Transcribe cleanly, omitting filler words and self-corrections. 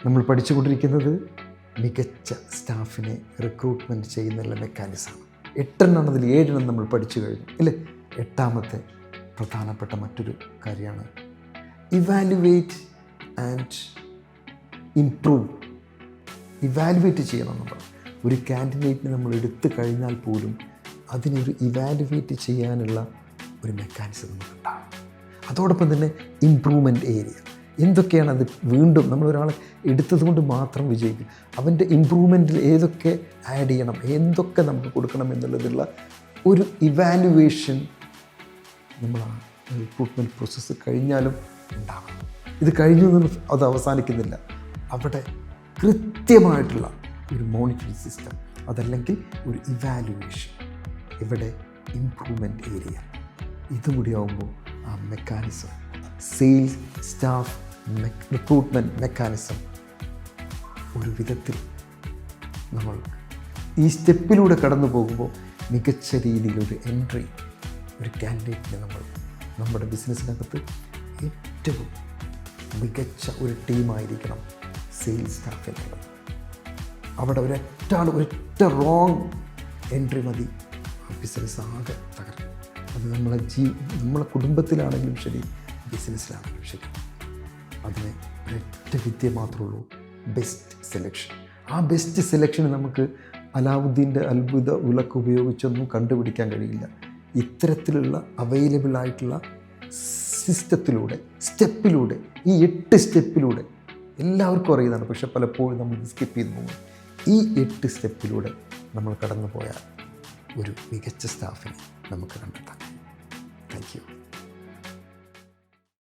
നമ്മൾ പഠിച്ചുകൊണ്ടിരിക്കുന്നത് മികച്ച സ്റ്റാഫിനെ റിക്രൂട്ട്മെൻറ്റ് ചെയ്യുന്നുള്ള മെക്കാനിസമാണ്. 8 അതിൽ 7 നമ്മൾ പഠിച്ചു കഴിഞ്ഞു അല്ലേ. 8ാമത്തെ പ്രധാനപ്പെട്ട മറ്റൊരു കാര്യമാണ് ഇവാലുവേറ്റ് ആൻഡ് ഇംപ്രൂവ്. ഇവാലുവേറ്റ് ചെയ്യണം. നമ്മൾ ഒരു കാൻഡിഡേറ്റിനെ നമ്മൾ എടുത്തു കഴിഞ്ഞാൽ പോലും അതിനൊരു ഇവാലുവേറ്റ് ചെയ്യാനുള്ള ഒരു മെക്കാനിസം നമുക്കുണ്ടാകും. അതോടൊപ്പം തന്നെ ഇംപ്രൂവ്മെൻറ്റ് ഏരിയ എന്തൊക്കെയാണ്. അത് വീണ്ടും നമ്മൾ ഒരാളെ എടുത്തത് കൊണ്ട് മാത്രം വിജയിക്കും. അവൻ്റെ ഇമ്പ്രൂവ്മെൻറ്റിൽ ഏതൊക്കെ ആഡ് ചെയ്യണം, എന്തൊക്കെ നമുക്ക് കൊടുക്കണം എന്നുള്ളതുള്ള ഒരു ഇവാലുവേഷൻ നമ്മൾ ആ റിക്രൂട്ട്മെൻറ്റ് പ്രോസസ്സ് കഴിഞ്ഞാലും ഉണ്ടാകണം. ഇത് കഴിഞ്ഞു അത് അവസാനിക്കുന്നില്ല. അവിടെ കൃത്യമായിട്ടുള്ള ഒരു മോണിറ്ററിംഗ് സിസ്റ്റം, അതല്ലെങ്കിൽ ഒരു ഇവാലുവേഷൻ, ഇവിടെ ഇംപ്രൂവ്മെൻറ്റ് ഏരിയ, ഇതും കൂടി ആകുമ്പോൾ ആ mechanism, sales staff recruitment mechanism ഒരു വിധത്തിൽ നമ്മൾ ഈ സ്റ്റെപ്പിലൂടെ കടന്നു പോകുമ്പോൾ മികച്ച രീതിയിലൊരു എൻട്രി ഒരു കാൻഡിഡേറ്റിനെ നമ്മൾ നമ്മുടെ ബിസിനസ്സിനകത്ത് ഏറ്റവും മികച്ച ഒരു ടീമായിരിക്കണം സെയിൽസ് സ്റ്റാഫ് എന്നുള്ളത്. അവിടെ ഒരൊറ്റ റോങ് എൻട്രി മതി ബിസിനസ് ആകെ തകർക്കും. അത് നമ്മളെ കുടുംബത്തിലാണെങ്കിലും ശരി, ബിസിനസ്സിലാണെങ്കിലും ശരി, അതിന് ഒരൊറ്റ വിദ്യ മാത്രമേ ഉള്ളൂ, ബെസ്റ്റ് സെലക്ഷൻ. ആ ബെസ്റ്റ് സെലക്ഷന് നമുക്ക് അലാവുദ്ദീൻ്റെ അത്ഭുത വിളക്ക് ഉപയോഗിച്ചൊന്നും കണ്ടുപിടിക്കാൻ കഴിയില്ല. ഇത്തരത്തിലുള്ള അവൈലബിൾ ആയിട്ടുള്ള സിസ്റ്റത്തിലൂടെ, സ്റ്റെപ്പിലൂടെ, ഈ 8 സ്റ്റെപ്പിലൂടെ എല്ലാവർക്കും അറിയുന്നതാണ്. പക്ഷെ പലപ്പോഴും നമ്മൾ സ്കിപ്പ് ചെയ്ത് പോകും. ഈ 8 സ്റ്റെപ്പിലൂടെ നമ്മൾ കടന്നു പോയാൽ ഒരു മികച്ച സ്റ്റാഫിനെ നമുക്ക് കണ്ടെത്താം. Thank you.